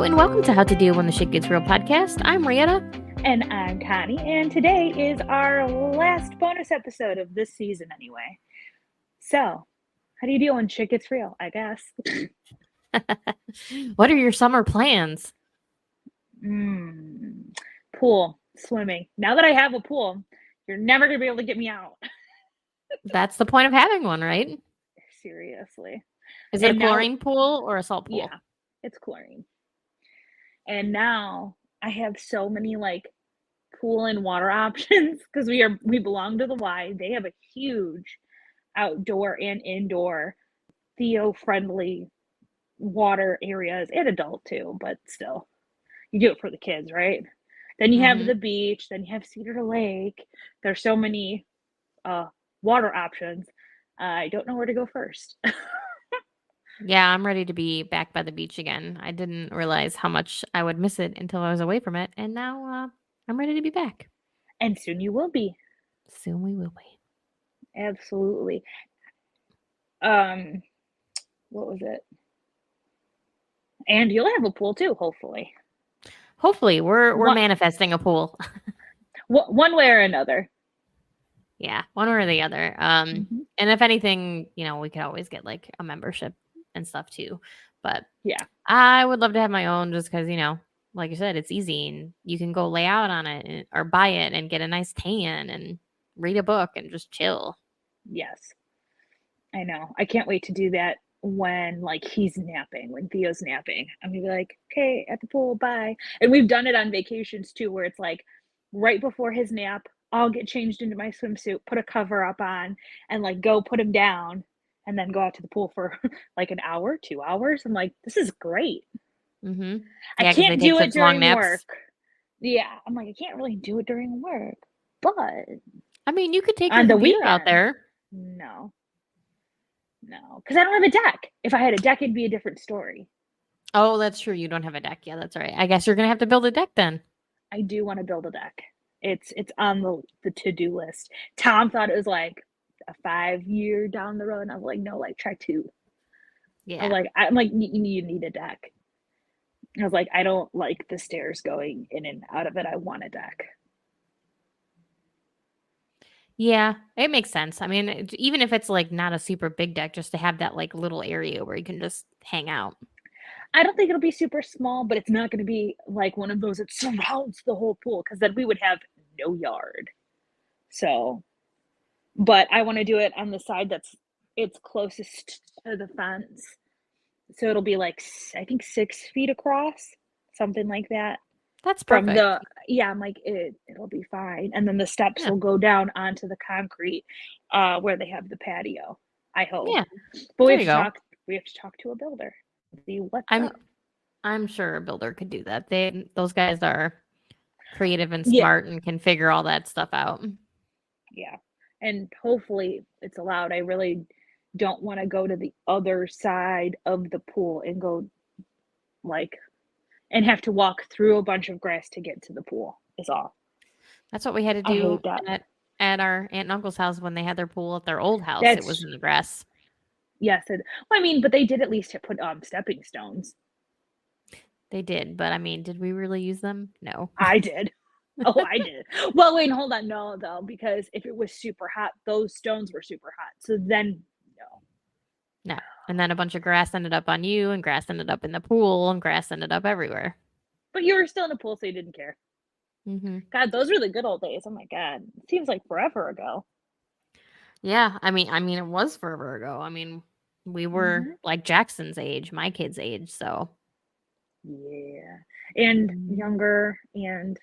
and welcome to How to Deal When the Shit Gets Real podcast. I'm Marietta. And I'm Connie, and today is our last bonus episode of this season anyway. So, how do you deal when shit gets real, I guess? What are your summer plans? Pool, swimming. Now that I have a pool, you're never going to be able to get me out. That's the point of having one, right? Seriously. Is it a chlorine pool or a salt pool? Yeah, it's chlorine. And now I have so many pool and water options because we belong to the Y. They have a huge outdoor and indoor Theo-friendly water areas, and adult too, but still, you do it for the kids, right? Then you have the beach, then you have Cedar Lake. There's so many water options. I don't know where to go first. Yeah, I'm ready to be back by the beach again. I didn't realize how much I would miss it until I was away from it, and now I'm ready to be back. And soon you will be. Soon we will be. Absolutely. What was it? And you'll have a pool too, hopefully. Hopefully, we're manifesting a pool. One way or another. Yeah, one way or the other. And if anything, we could always get like a membership and stuff too. But yeah, I would love to have my own just because, like you said, it's easy and you can go lay out on it or buy it and get a nice tan and read a book and just chill. Yes, I know. I can't wait to do that when he's napping, when Theo's napping. I'm gonna be like, okay, at the pool, bye. And we've done it on vacations too, where it's like right before his nap, I'll get changed into my swimsuit, put a cover up on, and go put him down, and then go out to the pool for an hour, 2 hours. I'm like, this is great. Yeah, I can't do it during work. Yeah, I'm like, I can't really do it during work, but I mean, you could take your computer out there. No, because I don't have a deck. If I had a deck, it'd be a different story. Oh, that's true. You don't have a deck. Yeah, that's right. I guess you're gonna have to build a deck then. I do want to build a deck. It's on the to-do list. Tom thought it was like a 5-year down the road, and I was like, no, try 2. Yeah. I'm like, you need a deck. I was like, I don't like the stairs going in and out of it. I want a deck. Yeah, it makes sense. I mean, even if it's not a super big deck, just to have that little area where you can just hang out. I don't think it'll be super small, but it's not going to be one of those that surrounds the whole pool, because then we would have no yard. So, but I want to do it on the side it's closest to the fence. So it'll be I think 6 feet across, something like that. That's perfect. I'm like, it'll be fine. And then the steps will go down onto the concrete where they have the patio, I hope. Yeah. But we have to talk to a builder. See what's up. I'm sure a builder could do that. Those guys are creative and smart and can figure all that stuff out. Yeah. And hopefully it's allowed. I really don't want to go to the other side of the pool and go and have to walk through a bunch of grass to get to the pool is all. That's what we had to do at our aunt and uncle's house when they had their pool at their old house. It was in the grass. Yes. But they did at least put stepping stones. They did, but I mean, did we really use them? No. I did. Oh, I did. Well, wait, hold on. No, though, because if it was super hot, those stones were super hot. So then, no. And then a bunch of grass ended up on you, and grass ended up in the pool, and grass ended up everywhere. But you were still in the pool, so you didn't care. God, those were the good old days. Oh my God, it seems like forever ago. Yeah, I mean, it was forever ago. I mean, we were like Jackson's age, my kid's age, so. Yeah, and younger, and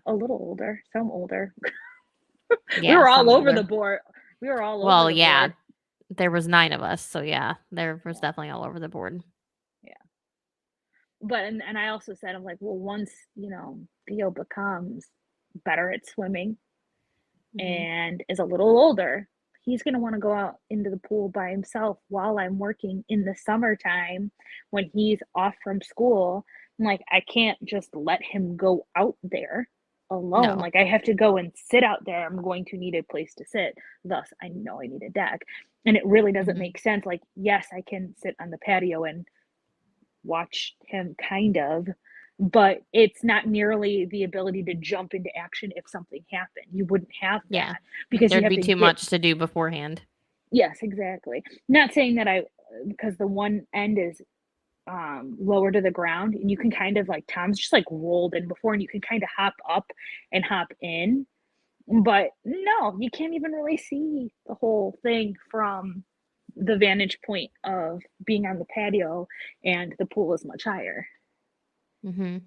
a little older, some older. Yeah, we were all over the board. We were all over. Well, yeah, there was 9 of us, so yeah, there was definitely all over the board. Yeah, but and I also said, I'm like, well, once Theo becomes better at swimming and is a little older, he's going to want to go out into the pool by himself while I'm working in the summertime when he's off from school. I'm like, I can't just let him go out there alone. No. I have to go and sit out there. I'm going to need a place to sit. Thus, I know I need a deck. And it really doesn't make sense. Yes, I can sit on the patio and watch him kind of, but it's not nearly the ability to jump into action if something happened. You wouldn't have Yeah. that because you There'd have be to too get. much to do beforehand. Yes, exactly. Not saying that I because the one end is lower to the ground and you can kind of like Tom's just like rolled in before and you can kind of hop up and hop in. But no, you can't even really see the whole thing from the vantage point of being on the patio and the pool is much higher. Mm-hmm.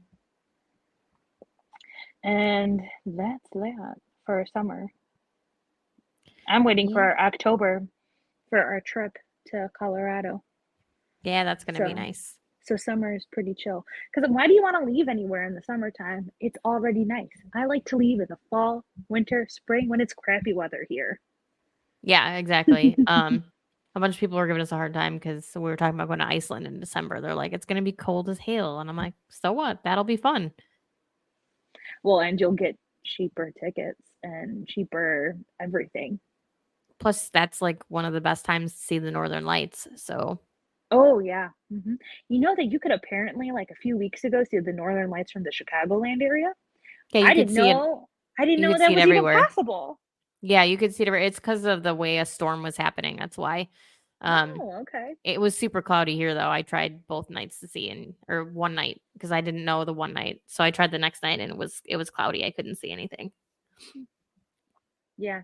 And that's that for summer. I'm waiting Yeah. for October for our trip to Colorado. Yeah, that's gonna be So nice. so summer is pretty chill. Because why do you want to leave anywhere in the summertime? It's already nice. I like to leave in the fall, winter, spring when it's crappy weather here. Yeah, exactly. A bunch of people were giving us a hard time because we were talking about going to Iceland in December. They're like, it's gonna be cold as hell. And I'm like, so what? That'll be fun. Well, and you'll get cheaper tickets and cheaper everything. Plus, that's like one of the best times to see the Northern Lights. So Oh yeah. You know that you could apparently like a few weeks ago see the northern lights from the Chicagoland area? yeah, I you could didn't see it. know I didn't You know could see that it was even everywhere. possible. Yeah, you could see it everywhere. It's because of the way a storm was happening. That's why. Um, Oh, okay. it was super cloudy here though. I tried both nights to see and or one night because I didn't know the one night. So I tried the next night and it was cloudy. I couldn't see anything. Yeah.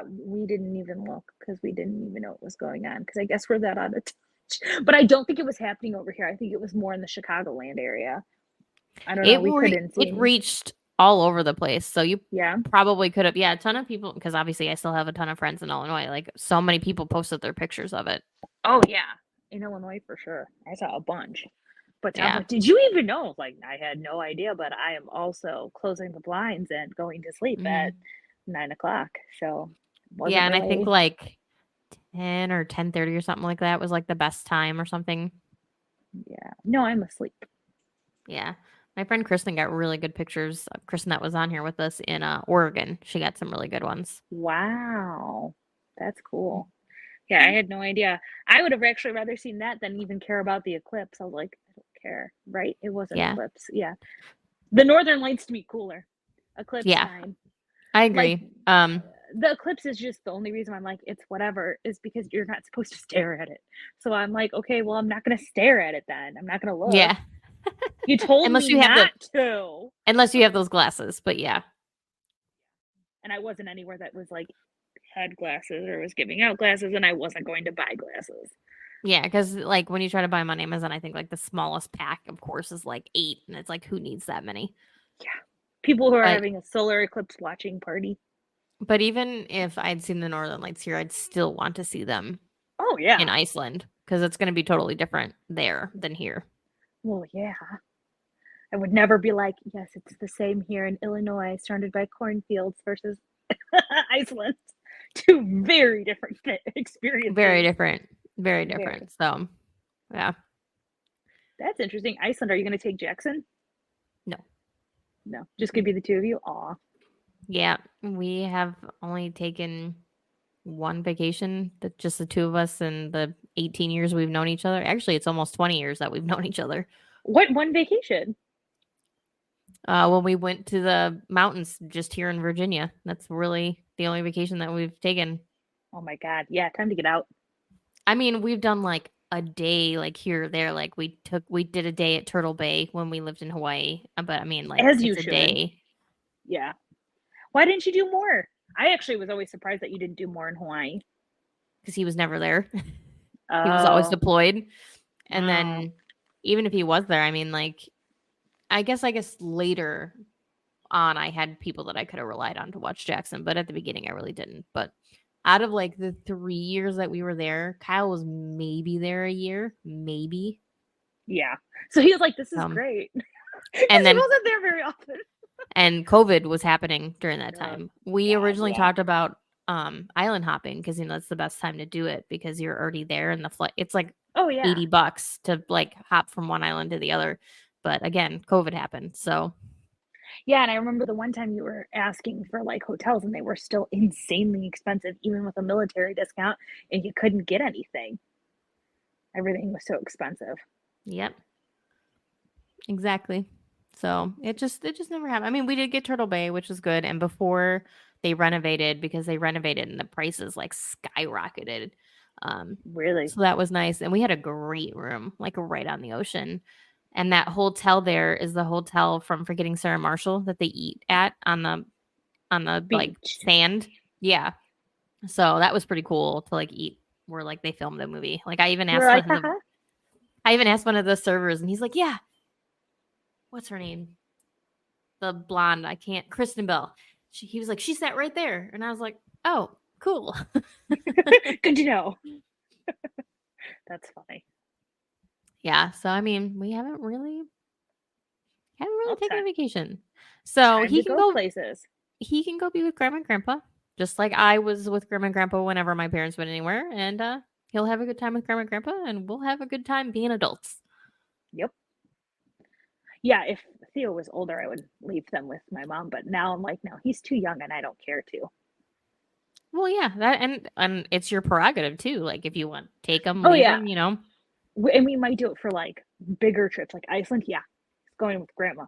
We didn't even look because we didn't even know what was going on because I guess we're that out of touch. But I don't think it was happening over here. I think it was more in the Chicagoland area. I don't know. We couldn't see It any. reached all over the place. So you Yeah. probably could have, yeah, a ton of people because obviously I still have a ton of friends in Illinois. Like so many people posted their pictures of it. Oh yeah. In Illinois for sure. I saw a bunch. But Tom's Yeah. like, did you even know? Like, I had no idea, but I am also closing the blinds and going to sleep at Hmm. 9 o'clock. So Yeah, wasn't and I think really, like 10 or 10:30 or something like that was like the best time or something. yeah. No, I'm asleep. Yeah. My friend Kristen got really good pictures. Kristen that was on here with us in Oregon. She got some really good ones. Wow. That's cool. Yeah, I had no idea. I would have actually rather seen that than even care about the eclipse. I was like, I don't care, right? It was an Yeah. eclipse. Yeah. The northern lights to me cooler. Eclipse Yeah. fine. I Like agree. the eclipse is just the only reason I'm like it's whatever is because you're not supposed to stare at it. So I'm like, okay, well I'm not going to stare at it then. I'm not going to look. Yeah. You told unless me you have the not to. unless you have those glasses, but yeah. And I wasn't anywhere that was like had glasses or was giving out glasses and I wasn't going to buy glasses. Yeah, because like when you try to buy them on Amazon, I think like the smallest pack, of course, is like 8, and it's like who needs that many? Yeah. People who are But having a solar eclipse watching party. but even if I'd seen the Northern Lights here, I'd still want to see them Oh in yeah. Iceland because it's going to be totally different there than here. Well, yeah. I would never be like, yes, it's the same here in Illinois, surrounded by cornfields versus Iceland. Two very different Very experiences. different, very Very. different. So yeah, That's interesting. Iceland, are you going to take Jackson? no, No, just gonna be the two of you. Aw. yeah, we have only taken one vacation, that just the two of us in the 18 years we've known each other. Actually, it's almost 20 years that we've known each other. What one vacation? When we went to the mountains just here in Virginia. That's really the only vacation that we've taken. Oh my God. Yeah, time to get out. I mean, we've done like a day, like here or there. Like we did a day at Turtle Bay when we lived in Hawaii. But I mean, like As you it's a should. day Yeah. Why didn't you do more? I actually was always surprised that you didn't do more in Hawaii. because he was never there. He was always Oh, deployed. And wow. then even if he was there, I mean, like I guess later on I had people that I could have relied on to watch Jackson, but at the beginning I really didn't. But out of like the 3 years that we were there, Kyle was maybe there a year, maybe. Yeah. So he was like, this is Um, great. and Because he then wasn't there very often. and COVID was happening during that Oh, time. We God. originally Yeah. talked about island hopping because that's the best time to do it because you're already there and the flight it's like Oh, yeah. $80 to like hop from one island to the other. But again, COVID happened. So Yeah. And I remember the one time you were asking for like hotels and they were still insanely expensive, even with a military discount, and you couldn't get anything. Everything was so expensive. yep. Exactly. So it just never happened. I mean, we did get Turtle Bay, which was good. And before they renovated, because they renovated and the prices like skyrocketed. Really? So that was nice. And we had a great room, like right on the ocean. And that hotel there is the hotel from Forgetting Sarah Marshall that they eat at on the like Beach. sand. Yeah. So that was pretty cool to like eat where like they filmed the movie. Like You're like, haha. I even asked one of the servers and he's like, "Yeah, what's her name? The blonde, I can't, Kristen Bell." He was like, "She sat right there." And I was like, "Oh, cool." Good to know. That's funny. Yeah, so I mean, we haven't really Well, taken a vacation. So time to go places. he can go be with grandma and grandpa, just like I was with grandma and grandpa whenever my parents went anywhere, and he'll have a good time with grandma and grandpa, and we'll have a good time being adults. Yep. Yeah, if Theo was older, I would leave them with my mom, but now I'm like, no, he's too young and I don't care to. Well, yeah, that and it's your prerogative too. Like if you want, take them, Oh leave yeah, them. You know. and we might do it for like bigger trips, like Iceland. Yeah, going with grandma.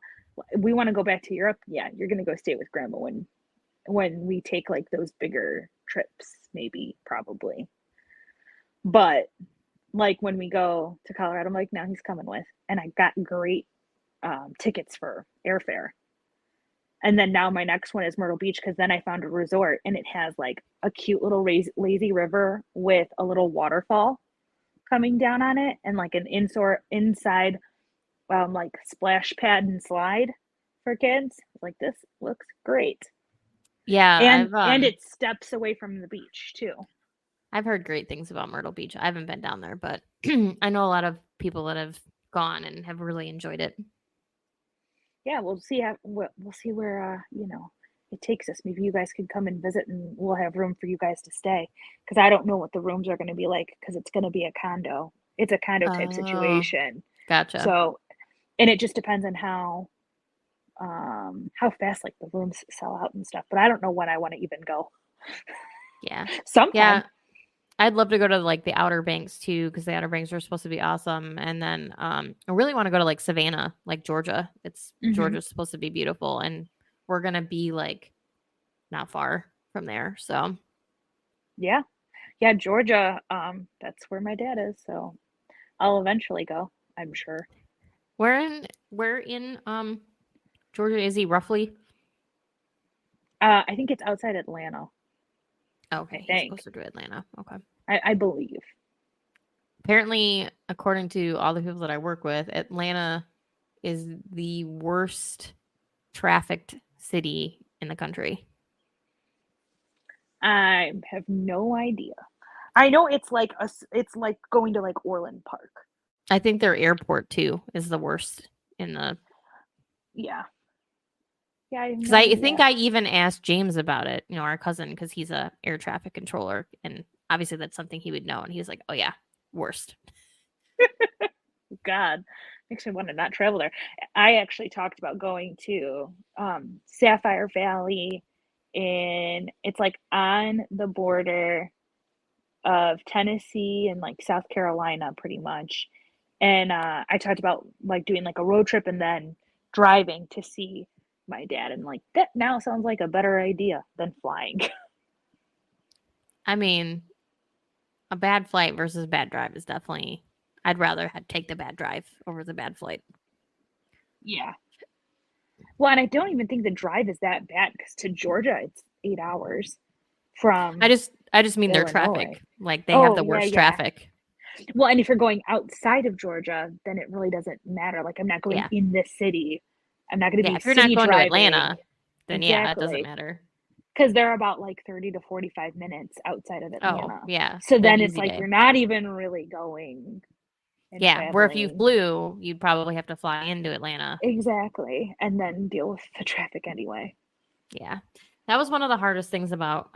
We want to go back to Europe. Yeah, you're gonna go stay with grandma when we take like those bigger trips, maybe probably. But like when we go to Colorado, I'm like, no, he's coming with, and I got great tickets for airfare. And then now my next one is Myrtle Beach because then I found a resort and it has like a cute little lazy river with a little waterfall coming down on it and like an inside like splash pad and slide for kids. Like this looks great. Yeah, And it steps away from the beach too. I've heard great things about Myrtle Beach. I haven't been down there, but I know a lot of people that have gone and have really enjoyed it. Yeah, we'll see where it takes us. Maybe you guys could come and visit and we'll have room for you guys to stay because I don't know what the rooms are going to be like because it's going to be a condo. It's a condo type Oh, situation. gotcha. So, and it just depends on how fast like the rooms sell out and stuff. But I don't know when I want to even go. Yeah. Sometime. Yeah. I'd love to go to like the Outer Banks too, because the Outer Banks are supposed to be awesome. And then I really want to go to like Savannah, like Georgia. Hmm. Georgia's supposed to be beautiful, and we're gonna be like not far from there. So Yeah. Yeah, Georgia, that's where my dad is, so I'll eventually go, I'm sure. where in Georgia is he roughly? I think it's outside Atlanta, I Okay, he's think. closer to Atlanta. Okay. I believe. Apparently, according to all the people that I work with, Atlanta is the worst trafficked city in the country. I have no idea. I know it's like going to like Orland Park. I think their airport too is the worst in the Yeah. Yeah, I have because no I think idea. I even asked James about it, our cousin, because he's a air traffic controller, and obviously that's something he would know. And he's like, "Oh yeah, worst." God, makes me want to not travel there. I actually talked about going to Sapphire Valley and it's like on the border of Tennessee and like South Carolina pretty much. And I talked about like doing like a road trip and then driving to see my dad and like that now sounds like a better idea than flying. I mean, a bad flight versus a bad drive is definitely. I'd rather take the bad drive over the bad flight. Yeah. Well, and I don't even think the drive is that bad because to Georgia it's 8 hours from I just mean their Illinois. traffic. Like they have Oh, the yeah, worst yeah. traffic. Well, and if you're going outside of Georgia, then it really doesn't matter. Like I'm not going Yeah. in this city. I'm not going to Yeah. be If you're not city going to driving. Atlanta, then yeah, it doesn't Exactly. matter. Because they're about like 30 to 45 minutes outside of Oh, Atlanta. yeah. So Then then it's easy like day. you're not even really going and Yeah. Where if you traveling. flew, you'd probably have to fly into Atlanta. Exactly. And then deal with the traffic anyway. Yeah. That was one of the hardest things about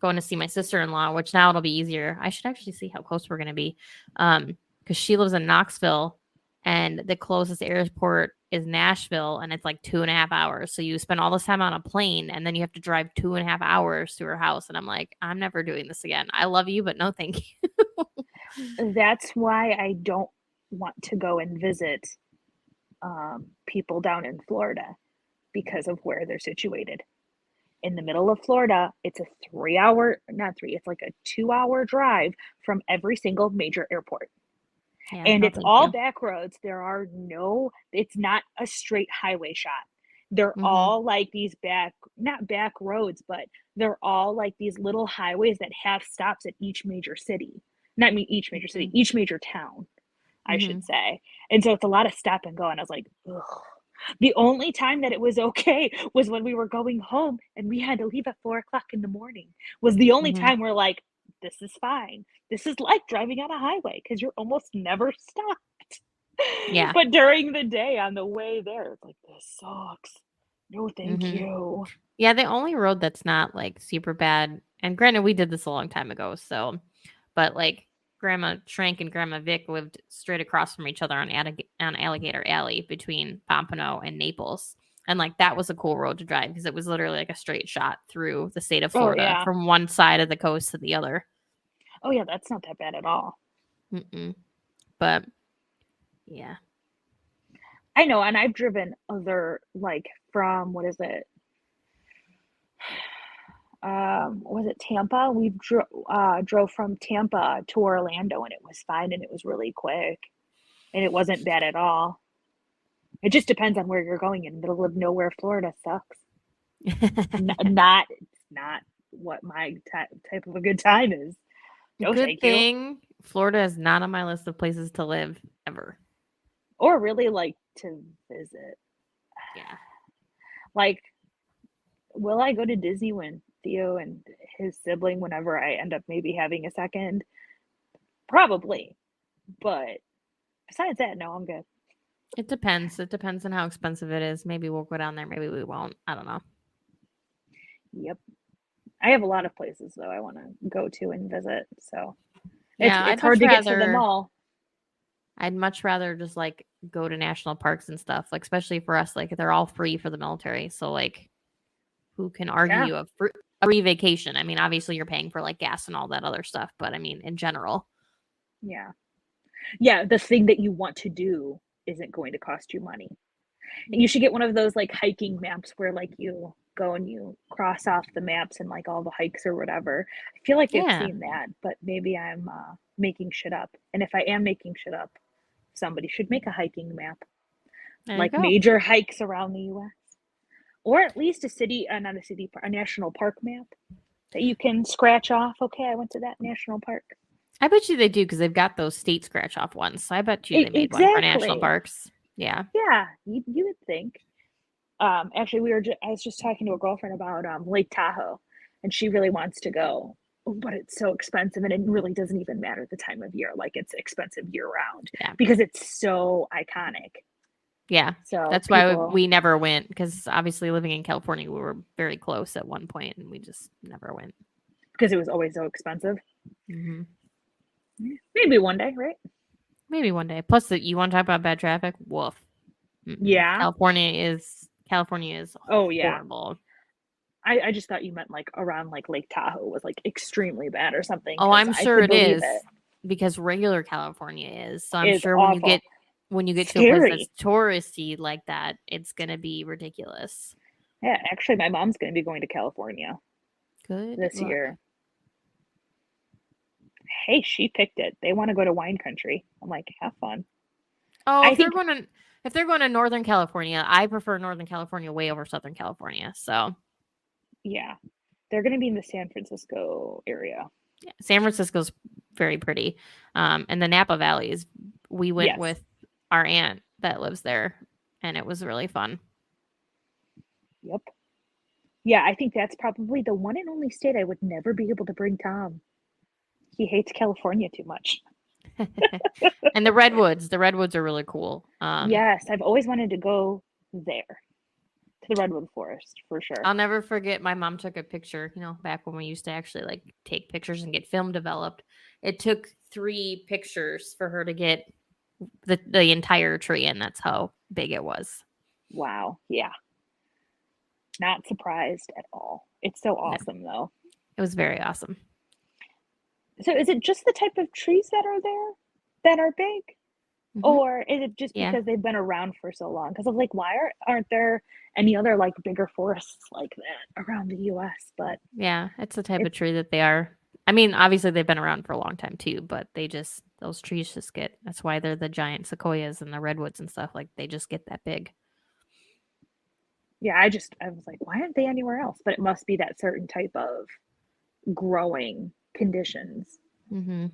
going to see my sister-in-law, which now it'll be easier. I should actually see how close we're going to be. Because she lives in Knoxville and the closest airport is Nashville and it's like 2.5 hours. So you spend all this time on a plane and then you have to drive 2.5 hours to her house. And I'm like, I'm never doing this again. I love you, but no thank you. That's why I don't want to go and visit people down in Florida because of where they're situated. In the middle of Florida, it's a 3 hour, not three, it's like a 2 hour drive from every single major airport. Yeah, And no, it's thank all you. back roads. It's not a straight highway shot. They're Mm-hmm. all like these not back roads, but they're all like these little highways that have stops at each major city. Not me, each major city, Mm-hmm. each major town, I Mm-hmm. should say. And so it's a lot of stop and go. And I was like, ugh. The only time that it was okay was when we were going home and we had to leave at 4 o'clock in the morning. Was the only Mm-hmm. time we're like, this is fine. This is like driving on a highway because you're almost never stopped. Yeah. But during the day on the way there, it's like, this sucks. No, thank Mm-hmm. you. Yeah, the only road that's not like super bad, and granted, we did this a long time ago, so, but like Grandma Shrank and Grandma Vic lived straight across from each other on, on Alligator Alley between Pompano and Naples. And like that was a cool road to drive because it was literally like a straight shot through the state of Oh, Florida yeah. from one side of the coast to the other. Oh, yeah, that's not that bad at all. Mm-mm. But yeah. I know, and I've driven other, like, from, what is it? Was it Tampa? Drove from Tampa to Orlando, and it was fine, and it was really quick, and it wasn't bad at all. It just depends on where you're going. In the middle of nowhere, Florida sucks. It's not what my type of a good time is. No, Good thank you. thing Florida is not on my list of places to live ever. Or really like to visit. Yeah. Like, will I go to Disney when Theo and his sibling, whenever I end up maybe having a second? Probably. But besides that, no, I'm good. It depends. It depends on how expensive it is. Maybe we'll go down there. Maybe we won't. I don't know. Yep. I have a lot of places though I want to go to and visit. So Yeah, it's hard to get to them all. I'd much rather just like go to national parks and stuff. Like especially for us, like they're all free for the military. So like, who can Yeah. argue a free vacation? I mean, obviously you're paying for like gas and all that other stuff, but I mean, in general, Yeah. Yeah. The thing that you want to do isn't going to cost you money. And you should get one of those like hiking maps where like you go and you cross off the maps and like all the hikes or whatever. I feel like I've yeah, seen that, but maybe I'm making shit up. And if I am making shit up, somebody should make a hiking map, there you like go. major hikes around the US, or at least not a city, a national park map that you can scratch off. Okay, I went to that national park. I bet you they do because they've got those state scratch off ones. So I bet you they made one for national Exactly. parks. Yeah. Yeah, you would think. Actually, I was just talking to a girlfriend about Lake Tahoe, and she really wants to go, but it's so expensive, and it really doesn't even matter the time of year. Like it's expensive year round Yeah. because it's so iconic. Yeah. So That's why people, we never went because obviously living in California, we were very close at one point and we just never went. because it was always so expensive. Mm-hmm. Maybe one day, right? Maybe one day. Plus, you want to talk about bad traffic? Woof. Mm-mm. Yeah. California is Oh yeah. horrible. I just thought you meant like around like Lake Tahoe was like extremely bad or something Oh, because I'm I sure could it believe is it. because regular California is. So I'm Is sure awful, when you get to a place that's scary. touristy like that, it's gonna be ridiculous. Yeah, actually, my mom's going to be going to California Good this luck. year. Hey, she picked it. They want to go to wine country. I'm like, have fun. Oh, I think, if they're going to Northern California, I prefer Northern California way over Southern California. So yeah, they're going to be in the San Francisco area. yeah, San Francisco's very pretty. And the Napa Valley is. We went Yes. with our aunt that lives there, and it was really fun. Yep. Yeah, I think that's probably the one and only state I would never be able to bring Tom. He hates California too much. And the redwoods are really cool. Yes, I've always wanted to go there to the redwood forest for sure. I'll never forget my mom took a picture, back when we used to actually like take pictures and get film developed. It took 3 pictures for her to get the entire tree, and that's how big it was. Wow. Yeah. Not surprised at all. It's so No, awesome though. it was very awesome. So is it just the type of trees that are there that are big? Or is it just Yeah. because they've been around for so long? Because of like, why aren't there any other like bigger forests like that around the US? But Yeah. It's the type of it's, tree that they are. I mean, obviously they've been around for a long time too, but those trees just get, that's why they're the giant sequoias and the redwoods and stuff. Like they just get that big. yeah, I was like, why aren't they anywhere else? But it must be that certain type of growing conditions. Mm-hmm.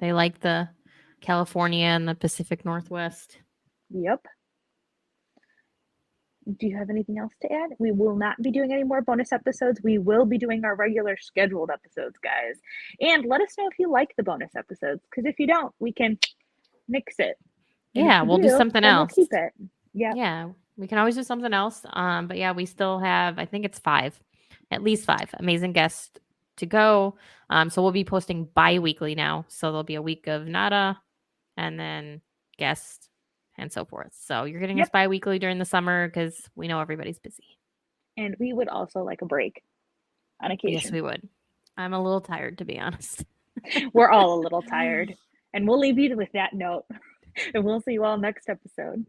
They like the California and the Pacific Northwest. Yep. Do you have anything else to add? We will not be doing any more bonus episodes. We will be doing our regular scheduled episodes, guys. And let us know if you like the bonus episodes, because if you don't, we can nix it. And if Yeah, you we'll do do, something then we'll else. keep it. Yep. Yeah, we can always do something else. But yeah, we still have, I think it's five, at least five amazing guests to go. So we'll be posting bi-weekly now. So there'll be a week of nada and then guests and so forth. So you're getting us Yep. bi-weekly during the summer because we know everybody's busy. And we would also like a break on Yes, occasion. we would. I'm a little tired, to be honest. We're all a little tired. And we'll leave you with that note. And we'll see you all next episode.